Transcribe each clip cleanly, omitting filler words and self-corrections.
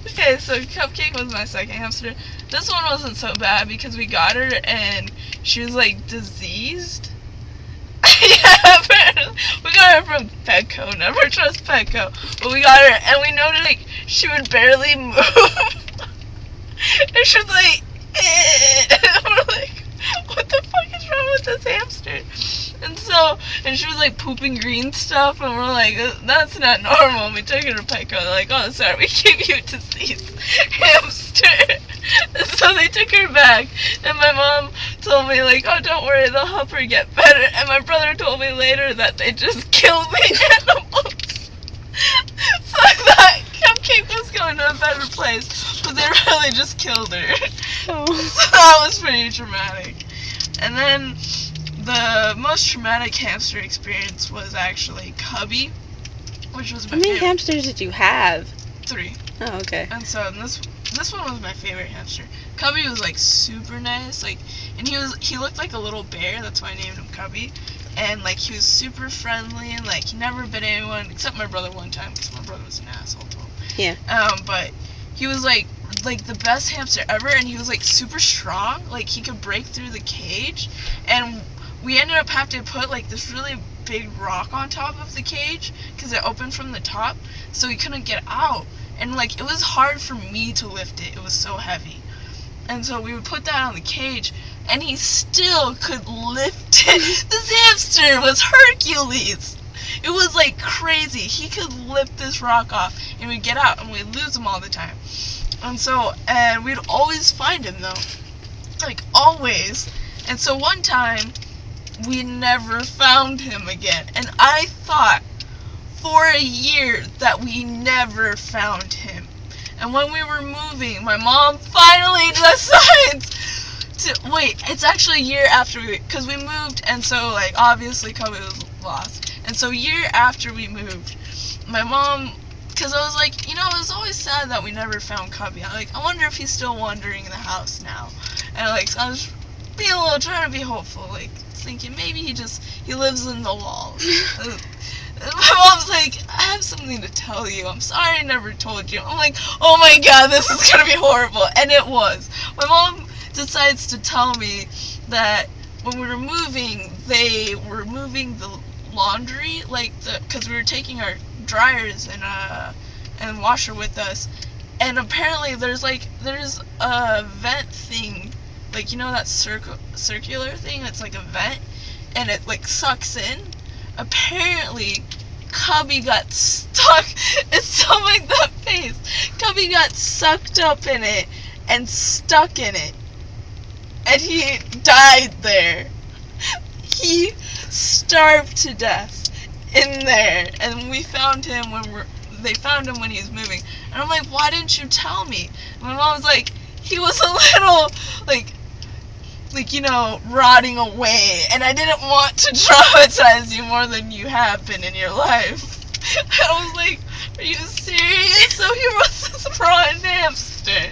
Okay, so Cupcake was my second hamster. This one wasn't so bad because we got her and she was like diseased. Yeah, apparently. We got her from Petco. Never trust Petco. But we got her and we noticed like she would barely move. And she was like, eh. And we're like, what the fuck is wrong with this hamster? And she was like pooping green stuff, and we're like, that's not normal. And we took her to Petco. They're like, oh, sorry, we gave you a diseased hamster. And so they took her back, and my mom told me, like, oh, don't worry, they'll help her get better. And my brother told me later that they just killed the animals. So I thought Cupcake was going to a better place, but they really just killed her. Oh. So that was pretty traumatic. And then the most traumatic hamster experience was actually Cubby, which was my How many favorite. hamsters did you have? 3. Oh, okay. And so this one was my favorite hamster. Cubby was like super nice, like, and he looked like a little bear. That's why I named him Cubby. And like he was super friendly, and like he never bit anyone except my brother one time because my brother was an asshole to him. Yeah. But he was like the best hamster ever, and he was like super strong. Like he could break through the cage, and we ended up having to put like this really big rock on top of the cage because it opened from the top, so he couldn't get out. And like it was hard for me to lift it. It was so heavy. And so we would put that on the cage, and he still could lift it. This hamster was Hercules. It was like crazy. He could lift this rock off, and we'd get out, and we'd lose him all the time. And we'd always find him though, like always. And so one time, we never found him again, and I thought for a year that we never found him. And when we were moving, my mom finally decides to wait. It's actually a year after because we moved, and so like obviously Cubby was lost. And so a year after we moved, my mom, because I was like, it was always sad that we never found Cubby. I wonder if he's still wandering in the house now. And like I was being trying to be hopeful, like thinking maybe he lives in the walls. My mom's like, I have something to tell you. I'm sorry I never told you. I'm like, oh my god, this is gonna be horrible. And it was. My mom decides to tell me that when we were moving, they were moving the laundry, because we were taking our dryers and washer with us. And apparently there's a vent thing, that circular thing that's like a vent, and it like sucks in. Apparently, Cubby got stuck. It's so like that face. Cubby got sucked up in it and stuck in it, and he died there. He starved to death in there, and we found him they found him when he was moving. And I'm like, why didn't you tell me? And my mom was like, he was a little rotting away, and I didn't want to traumatize you more than you have been in your life. I was like, are you serious? So he was this rotten hamster.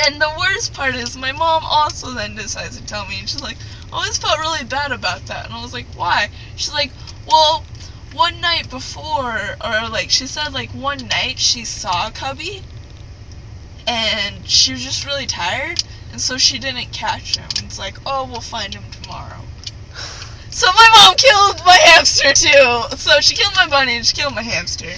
And the worst part is, my mom also then decides to tell me, and she's like, I always felt really bad about that. And I was like, why? She's like, well, one night before, or she said one night she saw Cubby, and she was just really tired, and so she didn't catch him. It's like, oh, we'll find him tomorrow. So my mom killed my hamster too. So she killed my bunny and she killed my hamster.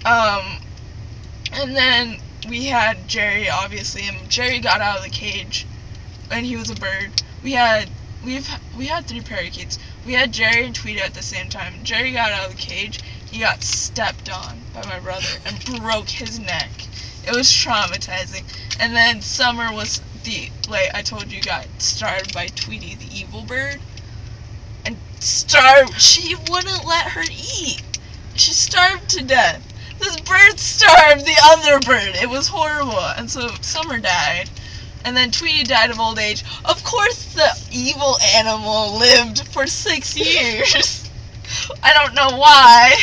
And then we had Jerry, obviously, and Jerry got out of the cage, and he was a bird. We had 3 parakeets. We had Jerry and Tweety at the same time. Jerry got out of the cage. He got stepped on by my brother and broke his neck. It was traumatizing. And then Summer was I told you, got starved by Tweety, the evil bird. And starved. She wouldn't let her eat. She starved to death. This bird starved the other bird. It was horrible. And so Summer died. And then Tweety died of old age. Of course the evil animal lived for 6 years. I don't know why.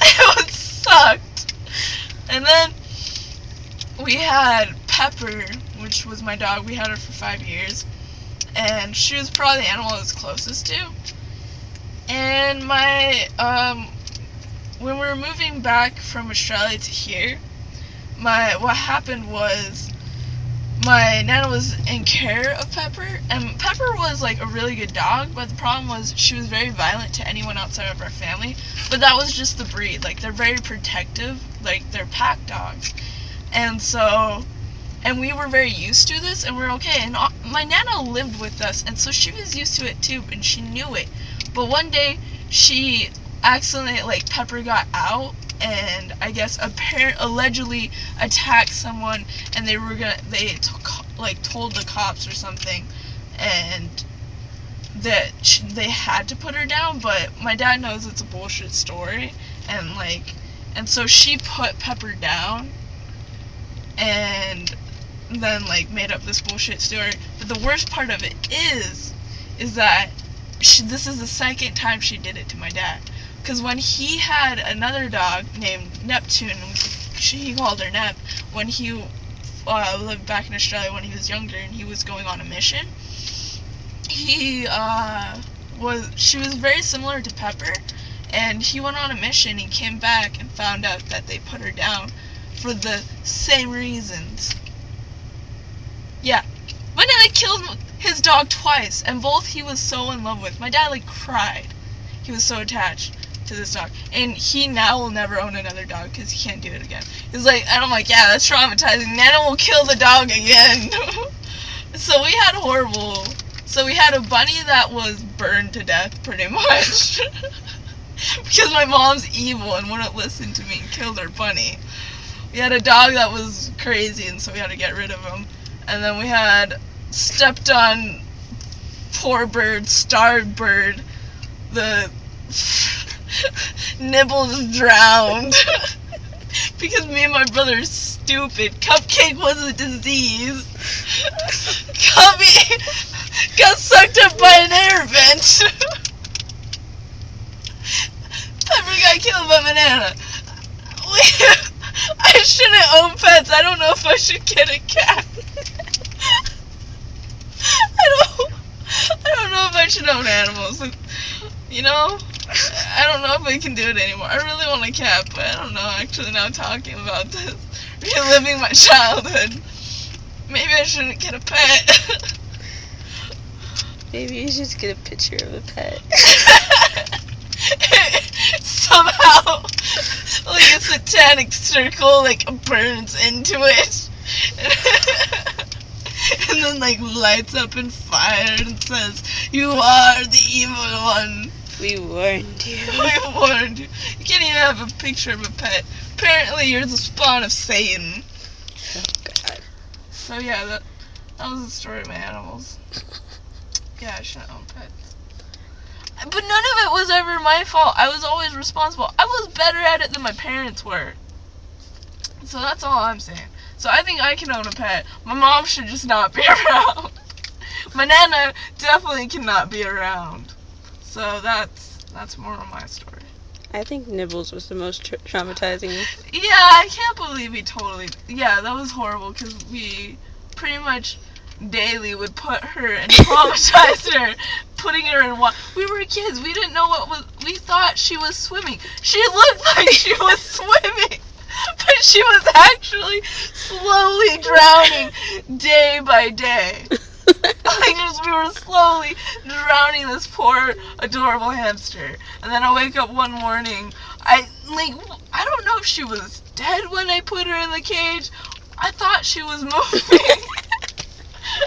It sucked. And then we had Pepper, which was my dog. We had her for 5 years. And she was probably the animal I was closest to. And when we were moving back from Australia to here, what happened was my Nana was in care of Pepper, and Pepper was like a really good dog, but the problem was she was very violent to anyone outside of our family. But that was just the breed. Like, they're very protective, like they're pack dogs. And we were very used to this, and we're okay. And my Nana lived with us, and so she was used to it too, and she knew it. But one day, she accidentally, like, Pepper got out, and I guess allegedly attacked someone, and they told the cops or something, and that they had to put her down. But my dad knows it's a bullshit story, and so she put Pepper down, and then made up this bullshit story. But the worst part of it is that this is the second time she did it to my dad. Because when he had another dog named Neptune, he called her Nep, when he lived back in Australia when he was younger and he was going on a mission, she was very similar to Pepper, and he went on a mission, he came back and found out that they put her down for the same reasons. Yeah. My dad killed his dog twice, and both he was so in love with. My dad cried. He was so attached to this dog, and he now will never own another dog because he can't do it again. He's and I'm yeah, that's traumatizing. Nana will kill the dog again. So we had a bunny that was burned to death pretty much because my mom's evil and wouldn't listen to me and killed our bunny. We had a dog that was crazy, and so we had to get rid of him. And then we had stepped on poor bird, starved bird, the Nibbles drowned because me and my brother are stupid. Cupcake was a disease. Cubby got sucked up by an air vent. Pepper got killed by banana. I shouldn't own pets. I don't know if I should get a cat. I don't know if I should own animals. I don't know if I can do it anymore. I really want a cat, but I don't know. Actually, now talking about this, reliving my childhood, maybe I shouldn't get a pet. Maybe you should get a picture of a pet. Somehow, a satanic circle, burns into it. And then, lights up in fire and says, "You are the evil one. We warned you." We warned you. You can't even have a picture of a pet. Apparently, you're the spawn of Satan. Oh, God. So, yeah, that was the story of my animals. Yeah, I shouldn't own pets. But none of it was ever my fault. I was always responsible. I was better at it than my parents were. So that's all I'm saying. So I think I can own a pet. My mom should just not be around. My Nana definitely cannot be around. So that's more of my story. I think Nibbles was the most traumatizing. Yeah, I can't believe he totally... Yeah, that was horrible because we pretty much daily would put her and traumatize her, putting her in water. We were kids. We didn't know we thought she was swimming. She looked like she was swimming, but she was actually slowly drowning day by day. We were slowly drowning this poor, adorable hamster. And then I wake up one morning, I don't know if she was dead when I put her in the cage. I thought she was moving.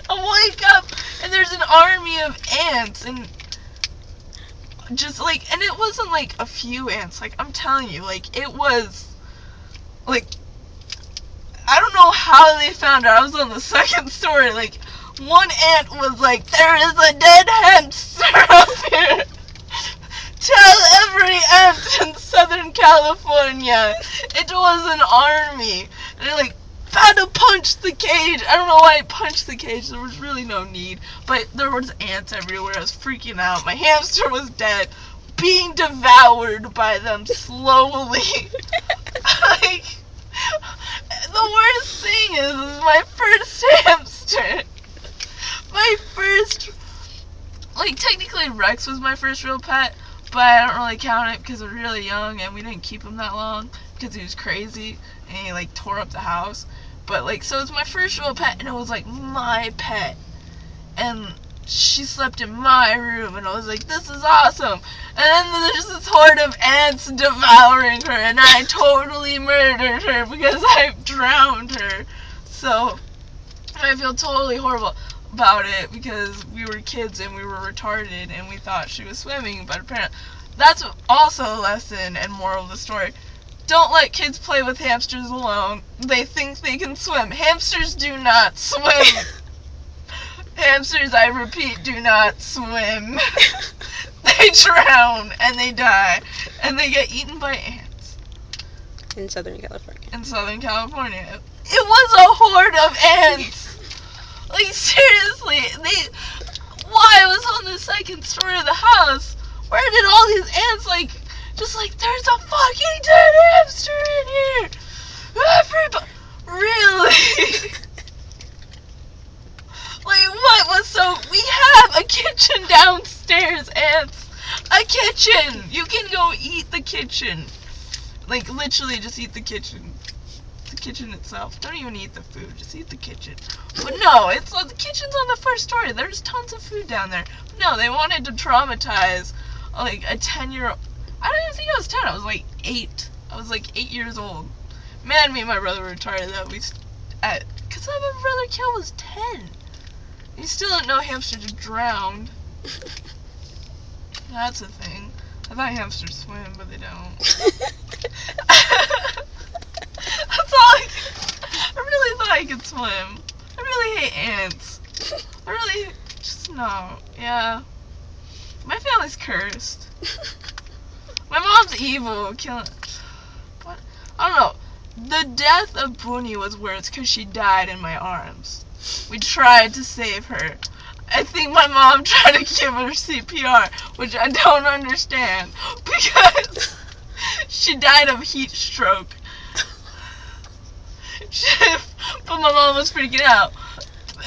I wake up, and there's an army of ants, and just, and it wasn't, a few ants. I'm telling you, it was, I don't know how they found her. I was on the second story, one ant was "There is a dead hamster up here. Tell every ant in Southern California." It was an army. And they're had to punch the cage. I don't know why I punched the cage. There was really no need. But there was ants everywhere. I was freaking out. My hamster was dead, being devoured by them slowly. The worst thing is my first hamster. My first, technically Rex was my first real pet, but I don't really count it because we're really young and we didn't keep him that long because he was crazy and he like tore up the house. But like, so it's my first real pet and it was like my pet, and she slept in my room and I was like, this is awesome. And then there's this horde of ants devouring her and I totally murdered her because I drowned her. So I feel totally horrible about it because we were kids and we were retarded and we thought she was swimming, but apparently that's also a lesson and moral of the story. Don't let kids play with hamsters alone. They think they can swim. Hamsters do not swim. Hamsters, I repeat, do not swim. They drown and they die and they get eaten by ants. In Southern California. In Southern California. It was a horde of ants. Like, seriously, while I was on the second story of the house, where did all these ants, like, just like, there's a fucking dead hamster in here! Everybody, really? Like, what was so, we have a kitchen downstairs, ants! A kitchen! You can go eat the kitchen. Like, literally just eat the kitchen. The kitchen itself. Don't even eat the food. Just eat the kitchen. But no, the kitchen's on the first story. There's tons of food down there. But no, they wanted to traumatize like a 10-year-old. I don't even think I was 10. I was like 8. I was like 8 years old. Man, me and my brother were retarded that because my brother Kel was 10. You still don't know hamsters drowned. That's a thing. I thought hamsters swim, but they don't. That's all I really thought I could swim. I really hate ants. I really just no. Yeah. My family's cursed. My mom's evil. What? I don't know. The death of Booney was worse because she died in my arms. We tried to save her. I think my mom tried to give her CPR, which I don't understand because she died of heat stroke. But my mom was freaking out.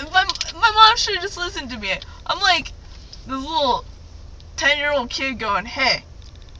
My mom should have just listened to me. I'm like this little 10-year-old kid going, hey,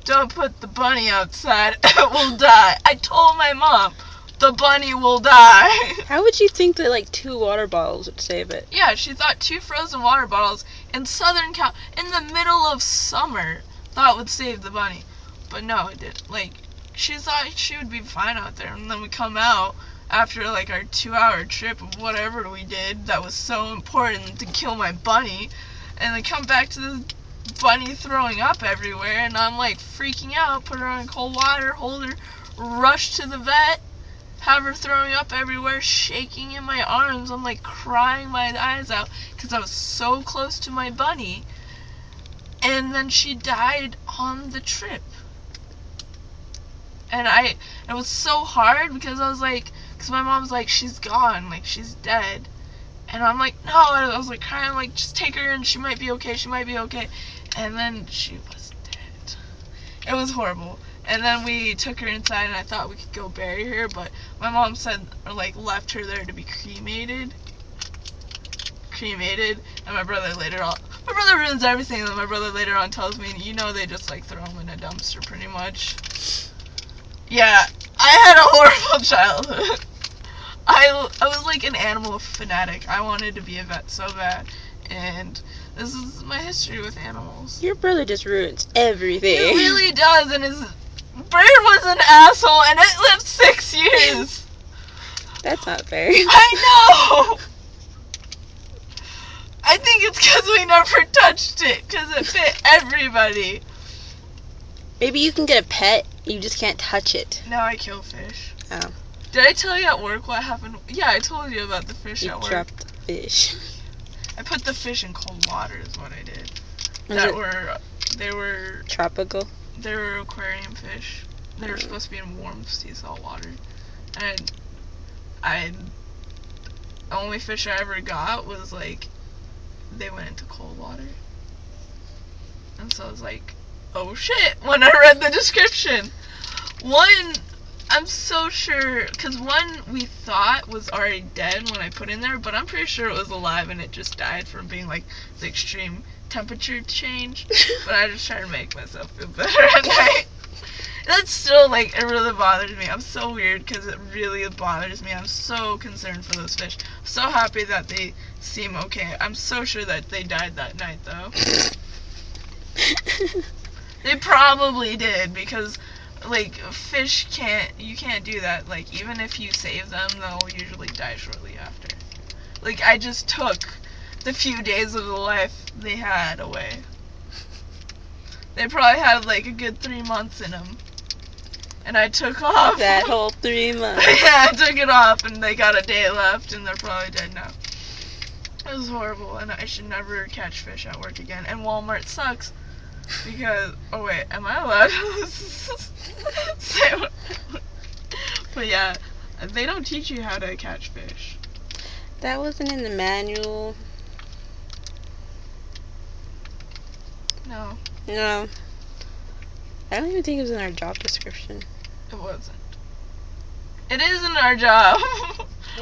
don't put the bunny outside, it will die. I told my mom, the bunny will die. How would you think that like 2 water bottles would save it? Yeah, she thought 2 frozen water bottles in Southern Cal in the middle of summer thought would save the bunny. But no, it didn't. Like, she thought she would be fine out there, and then we come out after like our 2-hour trip of whatever we did that was so important to kill my bunny, and they come back to the bunny throwing up everywhere, and I'm like freaking out, put her on cold water, hold her, rush to the vet, have her throwing up everywhere, shaking in my arms. I'm like crying my eyes out because I was so close to my bunny, and then she died on the trip. And it was so hard because I was like, because my mom's like, she's gone, like she's dead. And I'm like, no, and I was like crying, like, just take her in, she might be okay, she might be okay. And then she was dead. It was horrible. And then we took her inside and I thought we could go bury her, but my mom said, or like left her there to be cremated. And my brother ruins everything, and my brother later on tells me, you know, they just like throw them in a dumpster pretty much. Yeah, I had a horrible childhood. I was like an animal fanatic. I wanted to be a vet so bad, and this is my history with animals. Your brother just ruins everything. He really does, and his bird was an asshole, and it lived 6 years. That's not fair. I know! I think it's because we never touched it, because it fit everybody. Maybe you can get a pet, you just can't touch it. Now I kill fish. Oh. Did I tell you at work what happened? Yeah, I told you about the fish at work. You dropped the fish. I put the fish in cold water is what I did. They were tropical? They were aquarium fish. They were supposed to be in warm sea salt water. And the only fish I ever got was like, they went into cold water. And so I was like, oh shit, when I read the description. One, I'm so sure, because one we thought was already dead when I put in there, but I'm pretty sure it was alive and it just died from being like the extreme temperature change, but I just try to make myself feel better at night. That's still, like, it really bothers me. I'm so weird because it really bothers me. I'm so concerned for those fish. I'm so happy that they seem okay. I'm so sure that they died that night, though. They probably did, because, like, fish you can't do that. Like, even if you save them, they'll usually die shortly after. Like, I just took the few days of the life they had away. They probably had, like, a good 3 months in them. And I took off. That whole 3 months. Yeah, I took it off, and they got a day left, and they're probably dead now. It was horrible, and I should never catch fish at work again. And Walmart sucks, because, oh wait, am I allowed to say what? But yeah, they don't teach you how to catch fish. That wasn't in the manual. No, No. I don't even think it was in our job description. it wasn't. It isn't our job.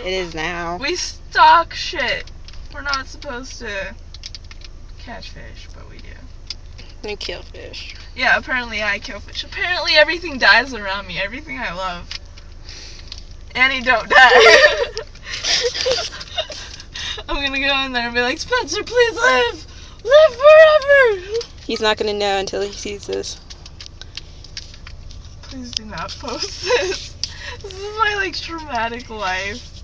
It is now. We stock shit. We're not supposed to catch fish, but we do. We kill fish. Yeah, apparently I kill fish. Apparently everything dies around me. Everything I love. Annie, don't die. I'm gonna go in there and be like, Spencer, please live! Live forever! He's not gonna know until he sees this. Please do not post this. This is my, like, traumatic life.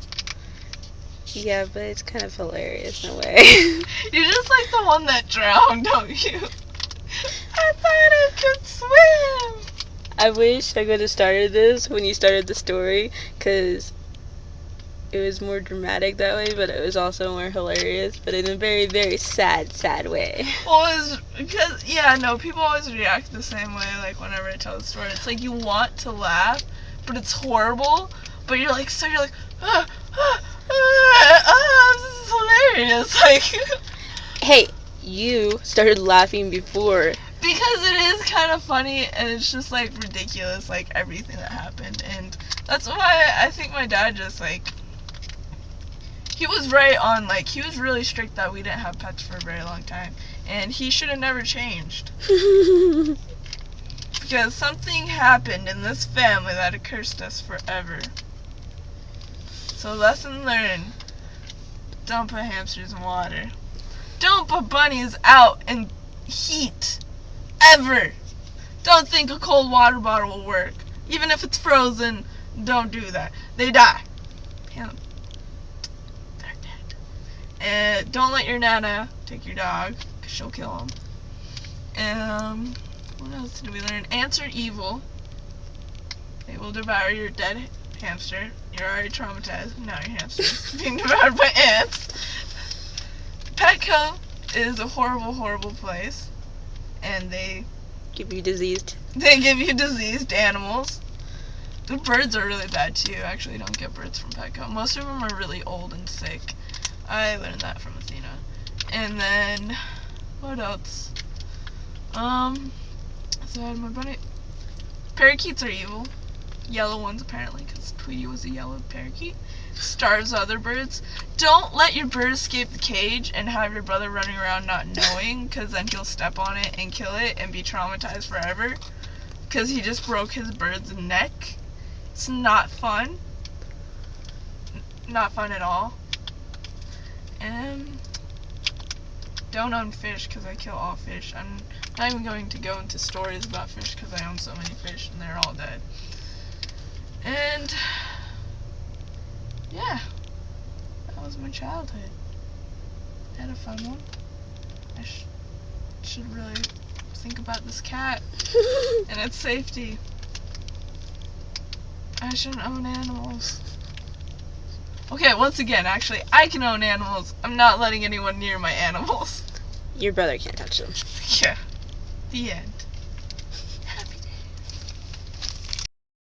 Yeah, but it's kind of hilarious in a way. You're just like the one that drowned, don't you? I thought I could swim! I wish I could have started this when you started the story, because it was more dramatic that way, but it was also more hilarious, but in a very, very sad, sad way. Well, it's because, yeah, no, people always react the same way, like, whenever I tell the story. It's like you want to laugh, but it's horrible, but you're like, so you're like, this is hilarious, like. Hey, you started laughing before. Because it is kind of funny, and it's just, like, ridiculous, like, everything that happened, and that's why I think my dad just, like, he was right on, like, he was really strict that we didn't have pets for a very long time, and he should have never changed. Because something happened in this family that cursed us forever. So lesson learned, don't put hamsters in water. Don't put bunnies out in heat. Ever. Don't think a cold water bottle will work. Even if it's frozen, don't do that. They die. They're dead. And don't let your nana take your dog, because she'll kill him. What else did we learn? Ants are evil. They will devour your dead hamster. You're already traumatized. Now your hamster's being devoured by ants. Petco is a horrible, horrible place. And they Give you diseased. give you diseased animals. The birds are really bad too. Actually, don't get birds from Petco. Most of them are really old and sick. I learned that from Athena. And then, what else? So I had my bunny. Parakeets are evil. Yellow ones apparently, because Tweety was a yellow parakeet. Starves other birds. Don't let your bird escape the cage and have your brother running around not knowing, because then he'll step on it and kill it and be traumatized forever, because he just broke his bird's neck. It's not fun. Not fun at all. And don't own fish, because I kill all fish. I'm not even going to go into stories about fish, because I own so many fish and they're all dead. And yeah, that was my childhood. I had a fun one. I should really think about this cat and its safety. I shouldn't own animals. Okay, once again, actually, I can own animals. I'm not letting anyone near my animals. Your brother can't touch them. Yeah. The end.